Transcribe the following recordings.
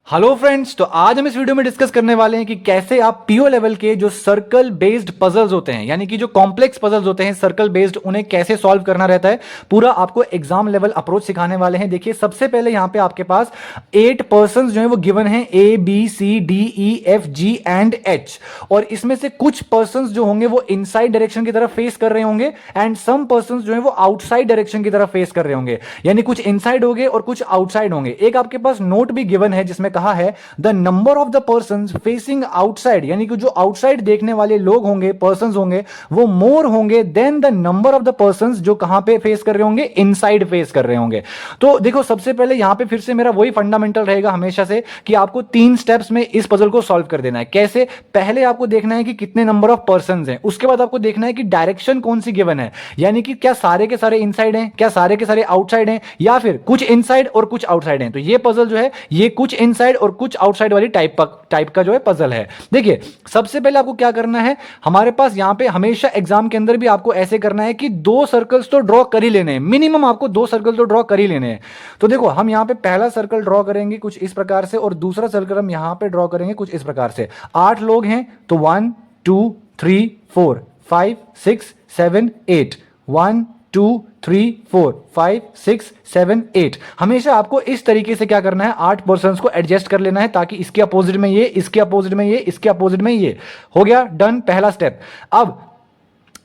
Hello friends, तो आज हम इस वीडियो में डिस्कस करने वाले हैं कि कैसे आप पीओ लेवल के जो सर्कल बेस्ड पजल्स होते हैं, यानी कि जो कॉम्प्लेक्स पजल्स होते हैं सर्कल बेस्ड, उन्हें कैसे सॉल्व करना रहता है। पूरा आपको एग्जाम लेवल अप्रोच सिखाने वाले हैं। देखिए, सबसे पहले यहां पे आपके पास 8 पर्संस जो है वो गिवन है, A B C D E F G and H. और इसमें से कुछ पर्संस जो होंगे वो इनसाइड डायरेक्शन की तरफ फेस कर रहे होंगे एंड सम पर्संस जो है वो आउटसाइड डायरेक्शन की तरफ फेस कर रहे होंगे, यानी कुछ इनसाइड होंगे और कुछ आउटसाइड होंगे। एक आपके पास नोट भी गिवन है जिसमें कहा है the number of the persons facing outside, यानी कि जो आउटसाइड देखने वाले लोग होंगे, पर्संस होंगे, वो मोर होंगे then the number of the persons जो कहां पे फेस कर रहे होंगे, इनसाइड फेस कर रहे होंगे। तो देखो, सबसे पहले यहां पे फिर से मेरा वही फंडामेंटल रहेगा हमेशा से कि आपको 3 स्टेप्स में इस पजल को सॉल्व कर देना है। कैसे? पहले आपको देखना है कि कितने नंबर ऑफ पर्संस हैं, उसके बाद आपको देखना है कि डायरेक्शन कौन सी गिवन है, यानी कि क्या सारे के सारे इनसाइड हैं, क्या सारे के सारे आउटसाइड हैं, या फिर कुछ इनसाइड और कुछ आउटसाइड हैं। तो ये पजल जो है ये कुछ इनसाइड और कुछ आउटसाइड वाली टाइप का जो है पजल है। देखिए, सबसे पहले आपको क्या करना है, हमारे पास यहां पे हमेशा एग्जाम के अंदर भी आपको ऐसे करना है कि 2 सर्कल्स तो ड्रॉ कर ही लेने हैं, मिनिमम आपको 2 सर्कल तो ड्रॉ कर ही लेने हैं। तो देखो, हम यहां पे पहला सर्कल ड्रॉ करेंगे कुछ इस प्रकार से और दूसरा सर्कल हम यहां पे ड्रॉ करेंगे कुछ इस प्रकार से। 8 लोग हैं तो 1 2 3 4 5 6 7 8, 1 2 3 4 5 6 7 8। हमेशा आपको इस तरीके से क्या करना है, 8 पर्संस को एडजस्ट कर लेना है ताकि इसके अपोजिट में ये, इसके अपोजिट में ये, इसके अपोजिट में ये। हो गया डन, पहला स्टेप। अब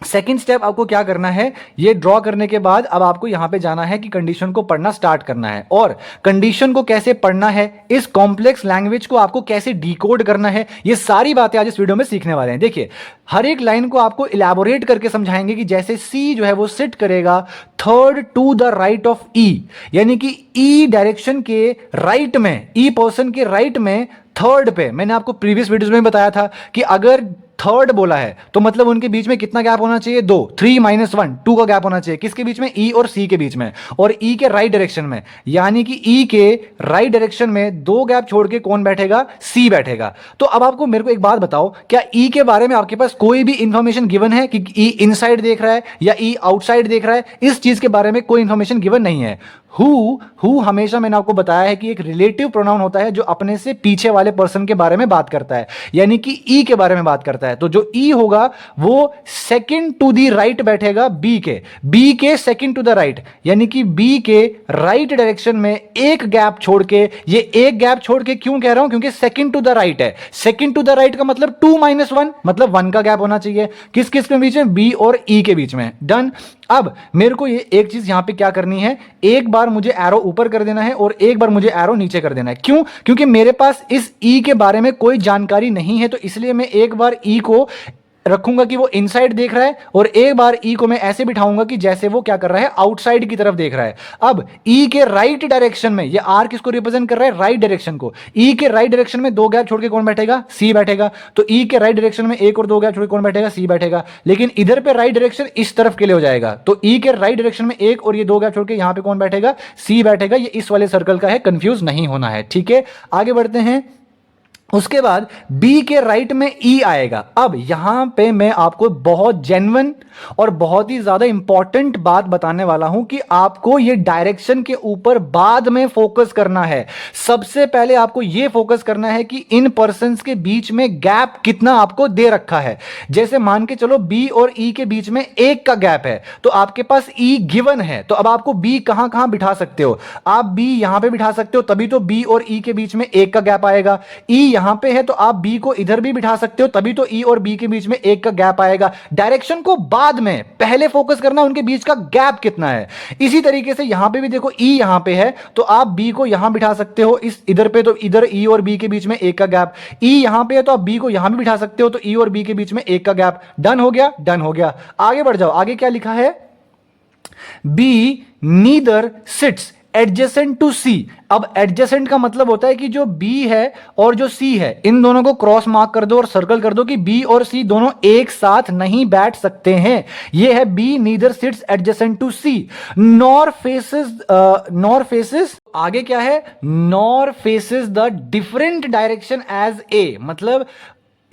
सेकेंड स्टेप आपको क्या करना है, ये ड्रॉ करने के बाद अब आपको यहां पे जाना है कि कंडीशन को पढ़ना स्टार्ट करना है। और कंडीशन को कैसे पढ़ना है, इस कॉम्प्लेक्स लैंग्वेज को आपको कैसे डिकोड करना है, ये सारी बातें आज इस वीडियो में सीखने वाले हैं। देखिए, हर एक लाइन को आपको इलैबोरेट करके समझाएंगे कि जैसे सी जो है वो सिट करेगा third to the right of E, यानी कि ई डायरेक्शन के राइट में, ई पर्सन के राइट में थर्ड पे। मैंने आपको प्रीवियस वीडियोस में बताया था कि अगर थर्ड बोला है तो मतलब उनके बीच में कितना गैप होना चाहिए, 2, 3 - 1, 2 का गैप होना चाहिए। किसके बीच में? ई और सी के बीच में, और ई के राइट डायरेक्शन में, यानी कि ई के राइट डायरेक्शन में 2 गैप छोड़ के कौन बैठेगा? सी बैठेगा। तो अब आपको मेरे को एक बात बताओ, क्या ई के बारे में आपके पास कोई भी इंफॉर्मेशन गिवन है कि ई इनसाइड देख रहा है या ई आउटसाइड देख रहा है? इस चीज के बारे में कोई इंफॉर्मेशन गिवन नहीं है। हु हमेशा मैंने आपको बताया है कि एक रिलेटिव प्रोनाउन होता है जो अपने से पीछे वाले पर्सन के बारे में बात करता है, यानी कि ई के बारे में बात करता है। तो जो ई होगा वो सेकंड टू द राइट बैठेगा बी के सेकंड टू द राइट, यानी कि बी के राइट डायरेक्शन में एक गैप छोड़ के। ये एक गैप छोड़ के क्यों कह रहा हूं? क्योंकि सेकंड टू द राइट है। सेकंड टू द राइट का मतलब 2 - 1, मतलब 1 का गैप होना चाहिए। किस किस के बीच में? बी और ई के बीच में। डन। अब मेरे को ये एक चीज यहां पे क्या करनी है, एक बार मुझे एरो ऊपर कर देना है और एक बार मुझे एरो नीचे कर देना है। क्यों? क्योंकि मेरे पास इस ई के बारे में कोई जानकारी नहीं है, तो इसलिए मैं एक बार ई को रखूंगा कि वो इनसाइड देख रहा है और एक बार ई को मैं ऐसे बिठाऊंगा कि जैसे वो क्या कर रहा है, आउटसाइड की तरफ देख रहा है। अब ई के राइट डायरेक्शन में, ये आर किसको रिप्रेजेंट कर रहा है? राइट डायरेक्शन को। ई के राइट डायरेक्शन में 2 गैप छोड़ के कौन बैठेगा? सी बैठेगा। तो ई के राइट डायरेक्शन में 1 और 2 गैप छोड़ के कौन बैठेगा? सी बैठेगा। लेकिन इधर पे राइट डायरेक्शन इस तरफ के लिए हो जाएगा, तो ई के राइट डायरेक्शन में 1 और ये 2 गैप छोड़ के यहां पे कौन बैठेगा? सी बैठेगा। ये इस वाले सर्कल का है, कंफ्यूज नहीं होना है, ठीक है। आगे बढ़ते हैं। उसके बाद बी के राइट में ई आएगा। अब यहां पे मैं आपको बहुत जेन्युइन और बहुत ही ज्यादा इंपॉर्टेंट बात बताने वाला हूं कि आपको ये डायरेक्शन के ऊपर बाद में फोकस करना है। सबसे पहले आपको ये फोकस करना है कि इन पर्संस के बीच में गैप कितना आपको दे रखा है। जैसे मान के चलो बी और ई के बीच में 1 का गैप है, तो आपके पास ई गिवन है, तो अब आपको बी कहां कहां बिठा सकते हो? आप बी यहां पे बिठा सकते हो, तभी तो बी और ई के बीच में 1 का गैप आएगा। ई यहां पे है तो आप बी को इधर भी बिठा सकते हो, तभी तो ई और बी के बीच में 1 का गैप आएगा। डायरेक्शन को बाद में, पहले फोकस करना उनके बीच का गैप कितना है। इसी तरीके से यहां पे भी देखो, ई यहां पे है तो आप बी को यहां बिठा सकते हो, इस इधर पे तो इधर ई और बी के बीच में 1 का गैप। ई यहां पे है तो आप बी को यहां भी बिठा सकते हो, तो ई और बी के बीच में 1 का गैप। डन हो गया, डन हो गया। आगे बढ़ जाओ, आगे क्या लिखा है? B neither sits adjacent to C. अब एडजेसेंट का मतलब होता है कि जो B है और जो C है, इन दोनों को क्रॉस मार्क कर दो और सर्कल कर दो कि B और C दोनों एक साथ नहीं बैठ सकते हैं। ये है B neither sits adjacent to C nor faces आगे क्या है? Nor faces the different direction as A। मतलब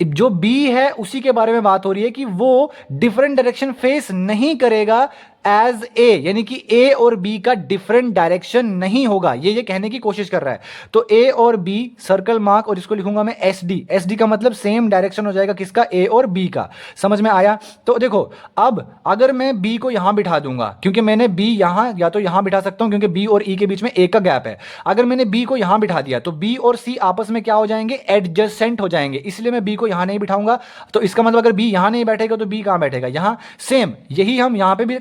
जो B है उसी के बारे में बात हो रही है कि वो डिफरेंट डायरेक्शन फेस नहीं करेगा एज ए, यानी कि ए और बी का डिफरेंट डायरेक्शन नहीं होगा, ये कहने की कोशिश कर रहा है। तो ए और बी सर्कल मार्क, और इसको लिखूंगा मैं एस डी। एस डी का मतलब सेम डायरेक्शन हो जाएगा किसका, ए और बी का। समझ में आया? तो देखो अब अगर मैं बी को यहां बिठा दूंगा, क्योंकि मैंने बी यहां या तो यहां बिठा सकता हूं, क्योंकि बी और ई के बीच में ए का गैप है। अगर मैंने बी को यहां बिठा दिया तो बी और सी आपस में क्या हो जाएंगे, एडजेसेंट हो जाएंगे, इसलिए मैं बी को यहां नहीं बिठाऊंगा। तो इसका मतलब अगर बी यहां नहीं बैठेगा तो बी कहां बैठेगा, यहां। सेम यही हम यहां पे भी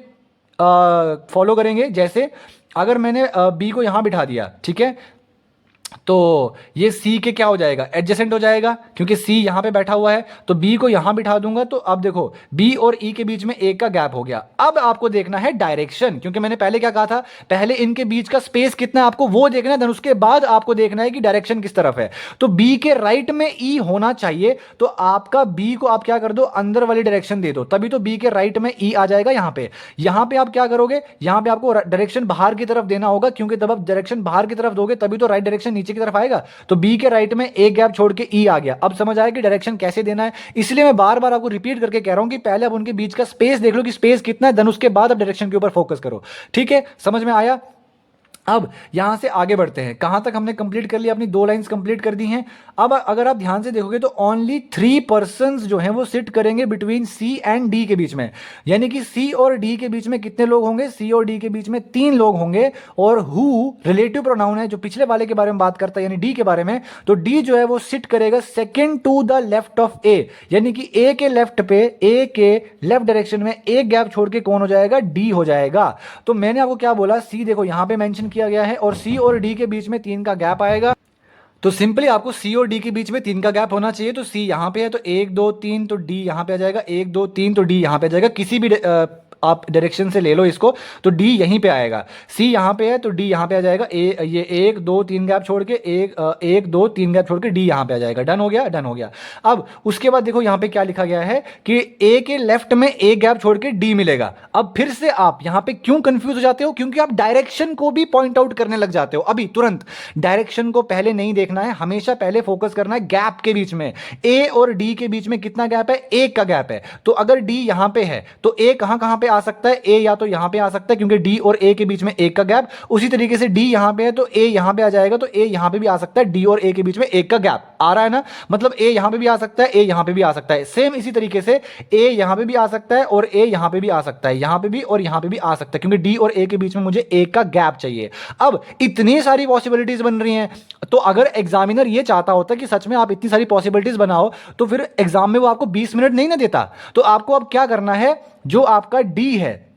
फॉलो करेंगे। जैसे अगर मैंने बी को यहां बिठा दिया, ठीक है, तो ये सी के क्या हो जाएगा, एडजेसेंट हो जाएगा, क्योंकि सी यहां पे बैठा हुआ है। तो बी को यहां बिठा दूंगा, तो अब देखो बी और ई के बीच में एक का गैप हो गया। अब आपको देखना है डायरेक्शन, क्योंकि मैंने पहले क्या कहा था, पहले इनके बीच का स्पेस कितना है आपको वो देखना है, देन उसके बाद आपको देखना है कि डायरेक्शन किस तरफ है। तो बी के राइट में ई होना चाहिए, तो आपका बी को आप क्या कर दो, अंदर वाली डायरेक्शन दे दो, तभी तो बी के राइट में ई आ जाएगा। यहां पे आप क्या करोगे, यहां पे आपको डायरेक्शन बाहर की तरफ देना होगा, क्योंकि तब आप डायरेक्शन बाहर की तरफ दोगे तभी तो राइट डायरेक्शन नीचे की तरफ आएगा। तो बी के राइट में एक गैप छोड़ के ई आ गया। अब समझ आया कि डायरेक्शन कैसे देना है। इसलिए मैं बार बार आपको रिपीट करके कह रहा हूं कि पहले आप उनके बीच का स्पेस देख लो कि स्पेस कितना है, देन उसके बाद आप डायरेक्शन के ऊपर फोकस करो। ठीक है, समझ में आया? अब यहां से आगे बढ़ते हैं, कहां तक हमने कंप्लीट कर लिया, अपनी 2 लाइंस कंप्लीट कर दी हैं। अब अगर आप ध्यान से देखोगे तो ओनली 3 पर्संस जो हैं वो सिट करेंगे बिटवीन सी एंड डी के बीच में, यानी कि सी और डी के बीच में कितने लोग होंगे, सी और डी के बीच में 3 लोग होंगे। और हु रिलेटिव प्रोनाउन है जो पिछले वाले के बारे में बात करता है, यानी डी के बारे में। तो डी जो है वो सिट करेगा second to the left of A, यानी कि ए के लेफ्ट पे, ए के लेफ्ट डायरेक्शन में एक गैप छोड़ के कौन हो जाएगा, डी हो जाएगा। तो मैंने आपको क्या बोला, सी देखो यहां पे मेंशन किया गया है, और सी और डी के बीच में 3 का गैप आएगा। तो सिंपली आपको सी और डी के बीच में 3 का गैप होना चाहिए। तो सी यहां पे है तो 1 2 3, तो डी यहां पे आ जाएगा, 1 2 3, तो डी यहां पे आ जाएगा। किसी भी आप डायरेक्शन से ले लो इसको, तो डी यहीं पे आएगा। सी यहां पे है तो डी यहां पे आ जाएगा। ये 1 2 3 गैप छोड़ के 1 2 3 गैप छोड़ के डी यहां पे आ जाएगा। डन हो गया, डन हो गया। अब उसके बाद देखो यहां पे क्या लिखा गया है कि ए के लेफ्ट में एक गैप छोड़ के डी मिलेगा। अब फिर से आप यहां पे क्यों कंफ्यूज हो जाते हो, क्योंकि आप डायरेक्शन को भी पॉइंट आउट करने लग जाते हो। अभी तुरंत डायरेक्शन को पहले नहीं देखना है, हमेशा पहले फोकस करना है गैप के बीच में। ए और डी के बीच में कितना गैप है, एक का गैप है। तो अगर डी यहां पे है तो ए कहां कहां पे आ सकता है, ए या तो यहां पे आ सकता है, क्योंकि डी और ए के बीच में एक का गैप। उसी तरीके से डी यहां पे है तो ए यहां पे आ जाएगा, तो ए यहां पे भी आ सकता है, डी और ए के बीच में एक का गैप आ रहा है ना, मतलब ए यहां पे भी आ सकता है, ए यहां पे भी आ सकता है। सेम इसी तरीके से ए यहां पे भी आ सकता है और ए यहां पे भी आ सकता है, यहां पे भी और यहां पे भी आ सकता है, क्योंकि डी और ए के बीच में मुझे एक का गैप चाहिए। अब इतनी सारी पॉसिबिलिटीज बन रही हैं, तो अगर एग्जामिनर ये चाहता होता कि सच में आप इतनी सारी पॉसिबिलिटीज बनाओ, तो फिर एग्जाम में वो आपको 20 मिनट नहीं ना देता। तो आपको अब क्या करना है, जो आपका डी है,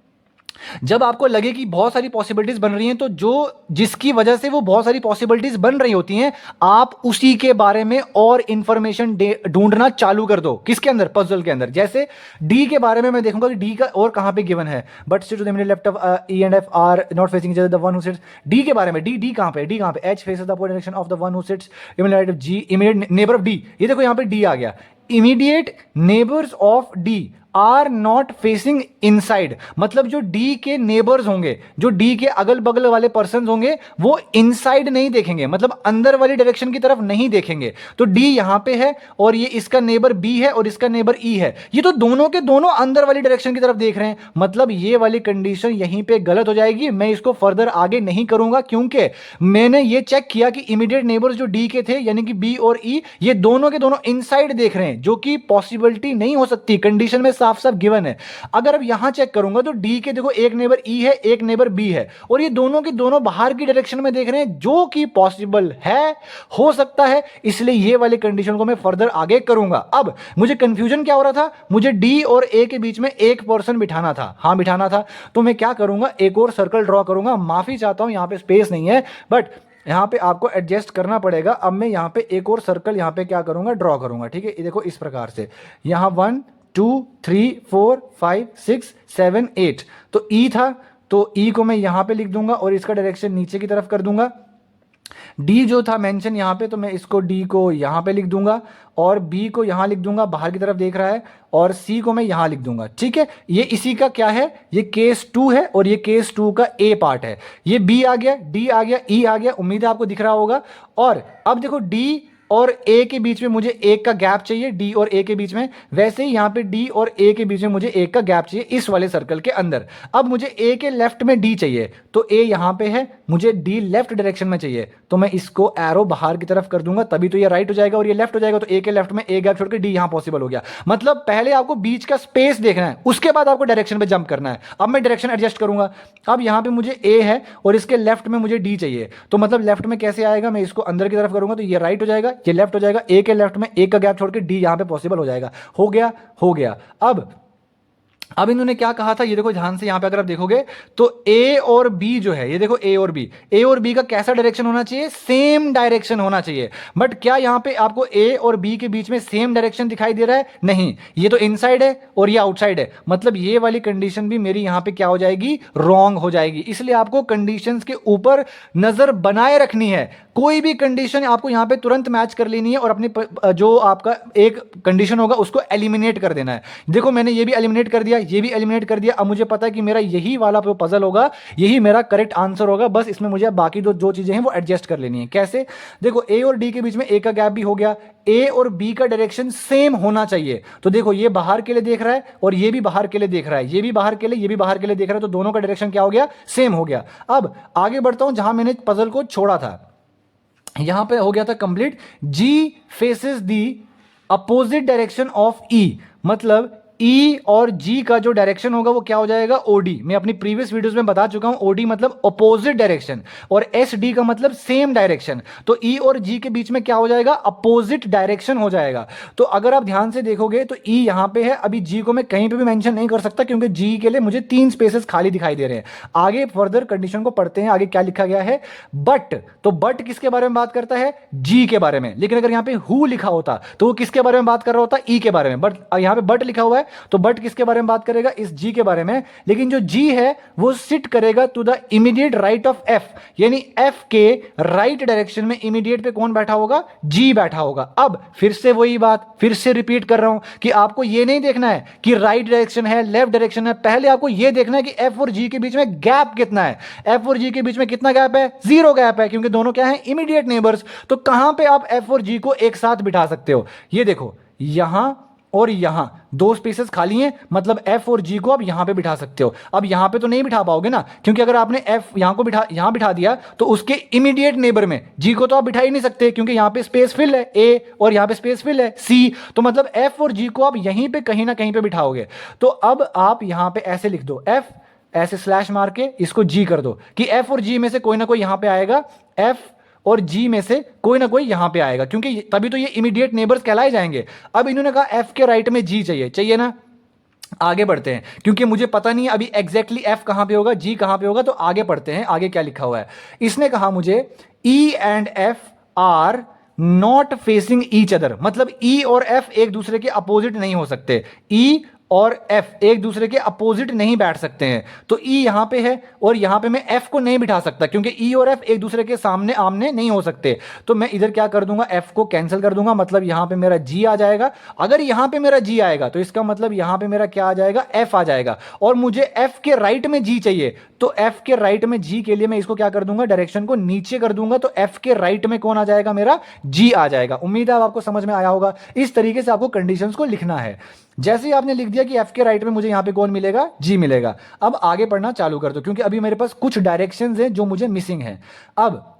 जब आपको लगे कि बहुत सारी पॉसिबिलिटीज बन रही हैं, तो जो जिसकी वजह से वो बहुत सारी पॉसिबिलिटीज बन रही होती हैं, आप उसी के बारे में और इंफॉर्मेशन ढूंढना चालू कर दो। किसके अंदर, पजल के अंदर। जैसे डी के बारे में मैं देखूंगा कि डी का और कहां पे गिवन है, but sit to the immediate left of E and F are not facing each other, the one who sits. D के बारे में, डी डी कहां पे, डी कहां पे, H faces the opposite direction of the one who sits immediate G, immediate neighbour of D. ये देखो यहां पे डी आ गया, immediate neighbours of D are not facing inside, मतलब जो डी के नेबर्स होंगे, जो डी के अगल बगल वाले पर्सन होंगे, वो इनसाइड नहीं देखेंगे, मतलब अंदर वाली डायरेक्शन की तरफ नहीं देखेंगे। तो डी यहां पे है और ये इसका नेबर बी है और इसका नेबर ई है, ये तो दोनों के दोनों अंदर वाली डायरेक्शन की तरफ देख रहे हैं, मतलब ये वाली कंडीशन यहीं पे गलत हो जाएगी। मैं इसको फर्दर आगे नहीं करूंगा, क्योंकि मैंने ये चेक किया कि इमीडिएट नेबर्स जो डी के थे, यानी कि बी और ई, ये दोनों के दोनों इनसाइड देख रहे हैं, जो कि पॉसिबिलिटी नहीं हो सकती, कंडीशन में साफ साफ गिवन है। अगर अब यहां चेक करूंगा तो डी के देखो एक नेबर ई है, एक नेबर बी है, और ये दोनों के दोनों बाहर की डायरेक्शन में देख रहे हैं, जो कि पॉसिबल है, हो सकता है, इसलिए ये वाली कंडीशन को मैं फर्दर आगे करूंगा। अब मुझे कंफ्यूजन क्या हो रहा था, मुझे डी और ए के बीच में एक पर्सन बिठाना था, हां बिठाना था, तो मैं क्या करूंगा, एक और सर्कल ड्रॉ करूंगा। माफी चाहता हूं, यहां पे स्पेस नहीं है, बट यहां पे आपको एडजस्ट करना पड़ेगा। अब मैं यहां पे एक और सर्कल यहां पे क्या करूंगा, ड्रॉ करूंगा। ठीक है, ये देखो इस प्रकार से, यहां 1 2 3 4 5 6 7 8, तो ई था, तो ई को मैं यहां पे लिख दूंगा और इसका डायरेक्शन नीचे की तरफ कर दूंगा। डी जो था मेंशन यहां पे, तो मैं इसको डी को यहां पे लिख दूंगा और बी को यहां लिख दूंगा, बाहर की तरफ देख रहा है, और सी को मैं यहां लिख दूंगा। ठीक है, ये इसी का क्या है, ये केस 2 है और ये केस 2 का ए पार्ट है। ये बी आ गया, डी आ गया, ई आ गया, उम्मीद है आपको दिख रहा होगा। और अब देखो डी और ए के बीच में मुझे एक का गैप चाहिए, डी और ए के बीच में, वैसे ही यहां पे डी और ए के बीच में मुझे एक का गैप चाहिए इस वाले सर्कल के अंदर। अब मुझे ए के लेफ्ट में डी चाहिए, तो ए यहां पे है, मुझे डी लेफ्ट डायरेक्शन में चाहिए, तो मैं इसको एरो बाहर की तरफ कर दूंगा, तभी तो ये राइट हो जाएगा और ये लेफ्ट हो जाएगा। तो ए के लेफ्ट में ए गैप छोड़ के डी यहां पॉसिबल हो गया। मतलब पहले आपको बीच का स्पेस देखना है, उसके बाद आपको डायरेक्शन पे जंप करना है। अब मैं डायरेक्शन एडजस्ट करूंगा। अब यहां पे मुझे ए है और इसके लेफ्ट में मुझे डी चाहिए, तो मतलब लेफ्ट में कैसे आएगा, मैं इसको अंदर की तरफ करूंगा तो ये राइट हो जाएगा, ये लेफ्ट हो जाएगा, ए के लेफ्ट में एक का गैप छोड़ के डी यहां पे पॉसिबल हो जाएगा। हो गया, हो गया। अब इन्होंने क्या कहा था, ये देखो ध्यान से, यहां पे अगर आप देखोगे तो ए और बी जो है, ये देखो ए और बी का कैसा डायरेक्शन होना चाहिए, सेम डायरेक्शन होना चाहिए। बट क्या यहां पे आपको ए और बी के बीच में सेम डायरेक्शन दिखाई दे रहा है? नहीं, ये तो इनसाइड है और ये आउटसाइड है, मतलब ये वाली कंडीशन भी मेरी यहां पे क्या हो जाएगी, रॉन्ग हो जाएगी। इसलिए आपको कंडीशंस के ऊपर नजर बनाए रखनी है। कोई भी कंडीशन आपको यहां पे तुरंत मैच कर लेनी है और अपने जो आपका एक कंडीशन होगा उसको एलिमिनेट कर देना है। देखो मैंने ये भी एलिमिनेट कर दिया, ये भी एलिमिनेट कर दिया। अब मुझे पता है कि मेरा यही वाला जो पजल होगा यही मेरा करेक्ट आंसर होगा, बस इसमें मुझे बाकी जो चीजें हैं वो एडजस्ट कर लेनी है। कैसे? देखो ए और डी के बीच में ए का गैप भी हो गया, ए और बी का डायरेक्शन सेम होना चाहिए। तो देखो ये बाहर के लिए देख रहा है और ये भी बाहर के लिए देख रहा है, ये भी बाहर के लिए, ये भी बाहर के लिए देख रहा है, तो दोनों का डायरेक्शन क्या हो गया, सेम हो गया। अब आगे बढ़ता हूं जहां मैंने पजल को छोड़ा था, यहां पे हो गया था complete. G faces the opposite direction of E, मतलब ई और जी का जो डायरेक्शन होगा वो क्या हो जाएगा, ओडी। मैं अपनी प्रीवियस वीडियोस में बता चुका हूं, ओडी मतलब अपोजिट डायरेक्शन और एस डी का मतलब सेम डायरेक्शन। तो ई और जी के बीच में क्या हो जाएगा, अपोजिट डायरेक्शन हो जाएगा। तो अगर आप ध्यान से देखोगे तो ई यहां पे है, अभी जी को मैं कहीं पे भी मेंशन नहीं कर सकता क्योंकि जी के लिए मुझे 3 स्पेसेस खाली दिखाई दे रहे हैं। आगे फर्दर कंडीशन को पढ़ते हैं, आगे क्या लिखा गया है। बट, तो बट किसके बारे में बात करता है, जी के बारे में। लेकिन अगर यहां पे हु लिखा होता तो वो किसके बारे में बात कर रहा होता, ई के बारे में। बट यहां पे बट लिखा हुआ है तो बट किसके बारे में बात करेगा, इस जी के बारे में। लेकिन जो जी है वो सिट करेगा to the immediate right of F, यानी एफ के राइट डायरेक्शन में इमीडिएट पे कौन बैठा होगा, जी बैठा होगा। अब फिर से वही बात, फिर से रिपीट कर रहा हूं कि आपको ये नहीं देखना है कि राइट डायरेक्शन है लेफ्ट डायरेक्शन है, पहले आपको ये देखना है कि एफ और जी के बीच में गैप कितना है। एफ और जी के बीच में कितना गैप है, 0 गैप है, क्योंकि दोनों क्या है, इमीडिएट नेबर्स। तो कहां पे आप एफ और जी को एक साथ बिठा सकते हो, ये देखो यहां और यहां 2 स्पेसेस खाली हैं, मतलब एफ और जी को आप यहां पे बिठा सकते हो। अब यहां पे तो नहीं बिठा पाओगे ना, क्योंकि अगर आपने एफ यहां बिठा दिया तो उसके इमीडिएट नेबर में जी को तो आप बिठा ही नहीं सकते, क्योंकि यहां पे स्पेस फिल है ए और यहां पे स्पेस फिल है सी। तो मतलब एफ और जी को आप यहीं पे कहीं ना कहीं पे बिठाओगे। तो अब आप यहां पे ऐसे लिख दो, एफ ऐसे स्लैश मार के इसको जी कर दो कि एफ और जी में से कोई ना कोई यहां पे आएगा, एफ और जी में से कोई ना कोई यहां पे आएगा, क्योंकि तभी तो ये इमीडिएट नेबर्स कहलाए जाएंगे। अब इन्होंने कहा एफ के राइट में जी चाहिए ना। आगे बढ़ते हैं, क्योंकि मुझे पता नहीं है अभी एग्जैक्टली एफ कहां पे होगा, जी कहां पे होगा, तो आगे पढ़ते हैं, आगे क्या लिखा हुआ है। इसने कहा मुझे ई and F are not facing each other, मतलब ई और एफ एक दूसरे के अपोजिट नहीं हो सकते, ई और एफ एक दूसरे के अपोजिट नहीं बैठ सकते हैं। तो ई यहां पे है और यहां पे मैं एफ को नहीं बिठा सकता, क्योंकि ई और एफ एक दूसरे के सामने आमने नहीं हो सकते। तो मैं इधर क्या कर दूंगा, एफ को कैंसिल कर दूंगा, मतलब यहां पे मेरा जी आ जाएगा। अगर यहां पे मेरा जी आएगा तो इसका मतलब यहां पे मेरा क्या आ जाएगा, एफ आ जाएगा। और मुझे एफ के राइट में जी चाहिए, तो एफ के राइट में जी के लिए मैं इसको क्या कर दूंगा, डायरेक्शन को नीचे कर दूंगा, तो एफ के राइट में कौन आ जाएगा, मेरा जी आ जाएगा। उम्मीद है आपको समझ में आया होगा। इस तरीके से आपको कंडीशंस को लिखना है। जैसे ही आपने लिख दिया कि एफ के राइट में मुझे यहां पे कौन मिलेगा, जी मिलेगा। अब आगे पढ़ना चालू कर दो, क्योंकि अभी मेरे पास कुछ डायरेक्शंस हैं जो मुझे मिसिंग है। अब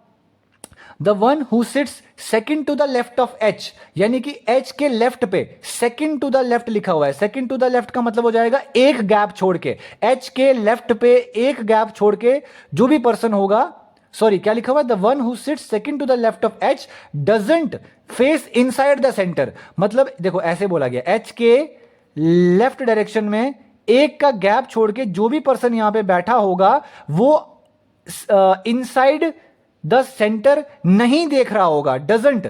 the one who sits second to the left of H, यानी कि एच के लेफ्ट पे सेकंड टू द लेफ्ट लिखा हुआ है। सेकंड टू द लेफ्ट का मतलब हो जाएगा एक गैप छोड़ के, एच के लेफ्ट पे एक गैप छोड़ के जो भी पर्सन होगा, सॉरी क्या लिखा हुआ है, the one who sits second to the left of H doesn't face inside the centre. मतलब देखो ऐसे बोला गया, एच के लेफ्ट डायरेक्शन में एक का गैप छोड़ के जो भी पर्सन यहां पे बैठा होगा वो इनसाइड द सेंटर नहीं देख रहा होगा, doesn't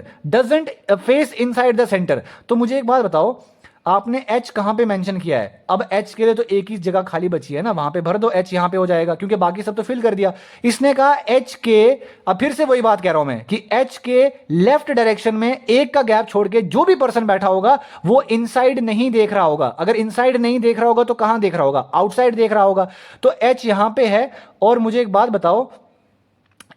face inside the centre. तो मुझे एक बात बताओ, आपने H कहां पे मेंशन किया है? अब H के लिए तो एक ही जगह खाली बची है ना, वहां पे भर दो, H यहां पे हो जाएगा, क्योंकि बाकी सब तो फिल कर दिया। इसने कहा H के, अब फिर से वही बात कह रहा हूं मैं कि H के लेफ्ट डायरेक्शन में एक का गैप छोड़ के जो भी पर्सन बैठा होगा वो इनसाइड नहीं देख रहा होगा। अगर इनसाइड नहीं देख रहा होगा तो कहां देख रहा होगा, आउटसाइड देख रहा होगा। तो H यहां पे है। और मुझे एक बात बताओ,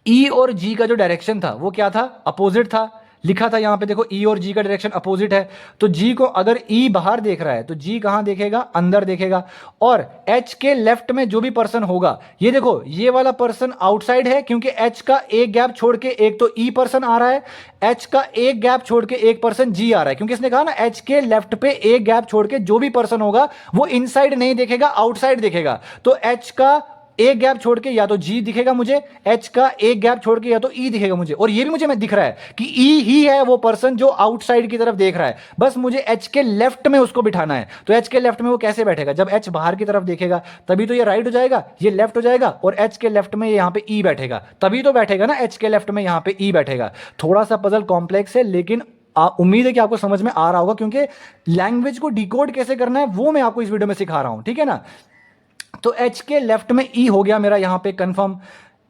E और G का जो डायरेक्शन था वो क्या था, अपोजिट था। लिखा था यहाँ पे, देखो ई और जी का डायरेक्शन अपोजिट है, तो जी को अगर ई बाहर देख रहा है तो जी कहाँ देखेगा, अंदर देखेगा। और एच के लेफ्ट में जो भी पर्सन होगा, ये देखो ये वाला पर्सन आउटसाइड है, क्योंकि एच का एक गैप छोड़ के एक तो ई पर्सन आ रहा है, एच का एक गैप छोड़ के एक पर्सन जी आ रहा है, क्योंकि इसने कहा ना एच के लेफ्ट पे एक गैप छोड़ के जो भी पर्सन होगा वो इनसाइड नहीं देखेगा, आउटसाइड देखेगा। तो एच का एक गैप छोड़ के या तो जी दिखेगा मुझे, एच का एक गैप छोड़ के या तो ई दिखेगा मुझे, और ये भी मुझे दिख रहा है कि ई ही है वो पर्सन जो आउटसाइड की तरफ देख रहा है, बस मुझे एच के लेफ्ट में उसको बिठाना है। तो एच के लेफ्ट में वो कैसे बैठेगा, जब एच बाहर की तरफ देखेगा तभी तो ये राइट हो जाएगा, ये लेफ्ट हो जाएगा, और एच के लेफ्ट में यहाँ पे ई बैठेगा, तभी तो बैठेगा ना, एच के लेफ्ट में यहाँ पे ई बैठेगा। थोड़ा सा पजल कॉम्प्लेक्स है, लेकिन उम्मीद है कि आपको समझ में आ रहा होगा, क्योंकि लैंग्वेज को डिकोड कैसे करना है वो मैं आपको इस वीडियो में सिखा रहा हूं, ठीक है ना। तो एच के लेफ्ट में ई हो गया मेरा यहां पे कंफर्म।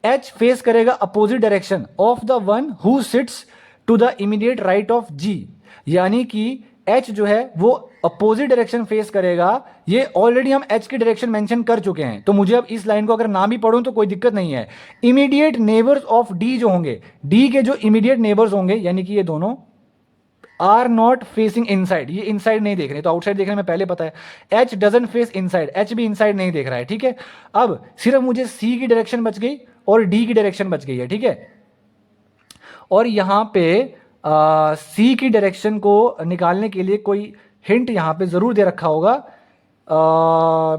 एच फेस करेगा opposite direction of the one who sits to the immediate right of G, यानी कि एच जो है वो अपोजिट डायरेक्शन फेस करेगा। ये ऑलरेडी हम एच की डायरेक्शन मेंशन कर चुके हैं, तो मुझे अब इस लाइन को अगर ना भी पढ़ूं तो कोई दिक्कत नहीं है। इमीडिएट नेबर्स ऑफ डी जो होंगे, डी के जो इमीडिएट नेबर्स होंगे, यानी कि ये दोनों आर नॉट फेसिंग इनसाइड, ये इनसाइड नहीं देख रहे, तो आउटसाइड देखने में पहले पता है। H doesn't face inside, H भी इनसाइड नहीं देख रहा है, ठीक है। अब सिर्फ मुझे सी की डायरेक्शन बच गई और डी की डायरेक्शन बच गई है, ठीक है। और यहां पे सी की डायरेक्शन को निकालने के लिए कोई हिंट यहां पे जरूर दे रखा होगा।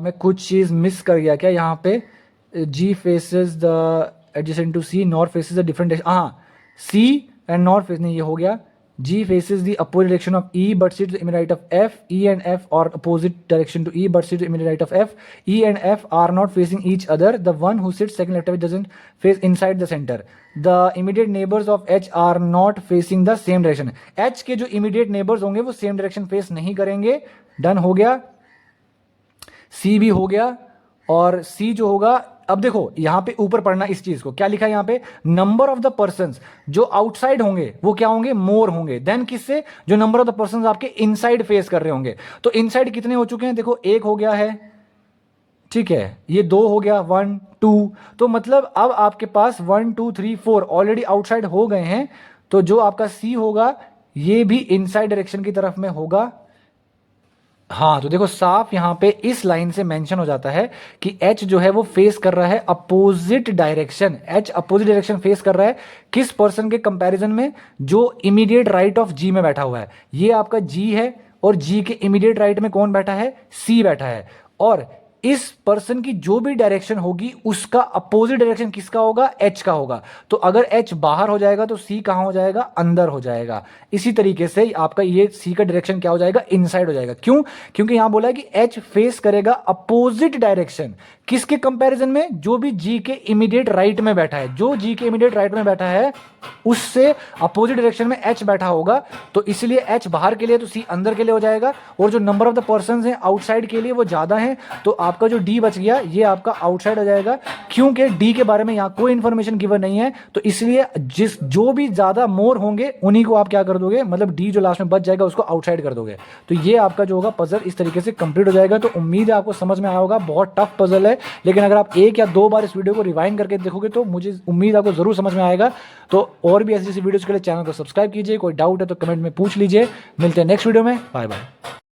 मैं कुछ चीज मिस कर गया क्या यहाँ पे, G faces the adjacent to C, north faces the different, हाँ सी एंड नॉर्थ फेस, नहीं ये हो गया। G faces the opposite direction of E but sits to the immediate right of F. E and F are opposite direction to E but sits to the immediate right of F. E and F are not facing each other. The one who sits second left of it doesn't face inside the center. The immediate neighbors of H are not facing the same direction. H के जो immediate neighbors होंगे वो same direction face नहीं करेंगे। Done हो गया। C भी हो गया, और C जो होगा, अब देखो यहां पे ऊपर पढ़ना इस चीज को, क्या लिखा है यहां पे, नंबर ऑफ द पर्संस जो आउटसाइड होंगे वो क्या होंगे, मोर होंगे देन किससे, जो नंबर ऑफ द पर्संस आपके इनसाइड फेस कर रहे होंगे। तो इनसाइड कितने हो चुके हैं, देखो एक हो गया है, ठीक है, ये दो हो गया, 1 2, तो मतलब अब आपके पास 1 2 3 4 ऑलरेडी आउटसाइड हो गए हैं। तो जो आपका सी होगा ये भी इनसाइड डायरेक्शन की तरफ में होगा। हाँ, तो देखो साफ यहां पे इस लाइन से मेंशन हो जाता है कि एच जो है वो फेस कर रहा है opposite direction. H opposite direction face कर रहा है किस पर्सन के कंपैरिजन में, जो इमीडिएट राइट ऑफ जी में बैठा हुआ है। ये आपका जी है, और जी के इमीडिएट राइट में कौन बैठा है, सी बैठा है। और इस पर्सन की जो भी डायरेक्शन होगी उसका अपोजिट डायरेक्शन किसका होगा, एच का होगा। तो अगर एच बाहर हो जाएगा तो सी कहां हो जाएगा, अंदर हो जाएगा। इसी तरीके से आपका ये सी का डायरेक्शन क्या हो जाएगा, इनसाइड हो जाएगा। क्यों, क्योंकि यहां बोला है कि एच फेस करेगा अपोजिट डायरेक्शन किसके कंपैरिजन में, जो भी जी के इमीडिएट राइट में बैठा है, जो जी के इमीडिएट राइट में बैठा है उससे अपोजिट डायरेक्शन में एच बैठा होगा। तो इसलिए एच बाहर के लिए तो सी अंदर के लिए हो जाएगा, और जो नंबर ऑफ द पर्सन है आउटसाइड के लिए वो ज्यादा है, तो आपका जो डी बच गया ये आपका आउटसाइड हो जाएगा। क्योंकि डी के बारे में यहाँ कोई इंफॉर्मेशन गिवन नहीं है, तो इसलिए जो भी ज्यादा मोर होंगे उन्हीं को आप क्या कर दोगे, मतलब डी जो लास्ट में बच जाएगा उसको आउटसाइड कर दोगे। तो ये आपका जो होगा पजल इस तरीके से कंप्लीट हो जाएगा। तो उम्मीद है आपको समझ में आया होगा, बहुत टफ पजल है, लेकिन अगर आप एक या दो बार इस वीडियो को रिवाइंड करके देखोगे तो मुझे उम्मीद आपको जरूर समझ में आएगा। तो और भी ऐसी वीडियोस के लिए चैनल को सब्सक्राइब कीजिए, कोई डाउट है तो कमेंट में पूछ लीजिए। मिलते हैं नेक्स्ट वीडियो में, बाय बाय।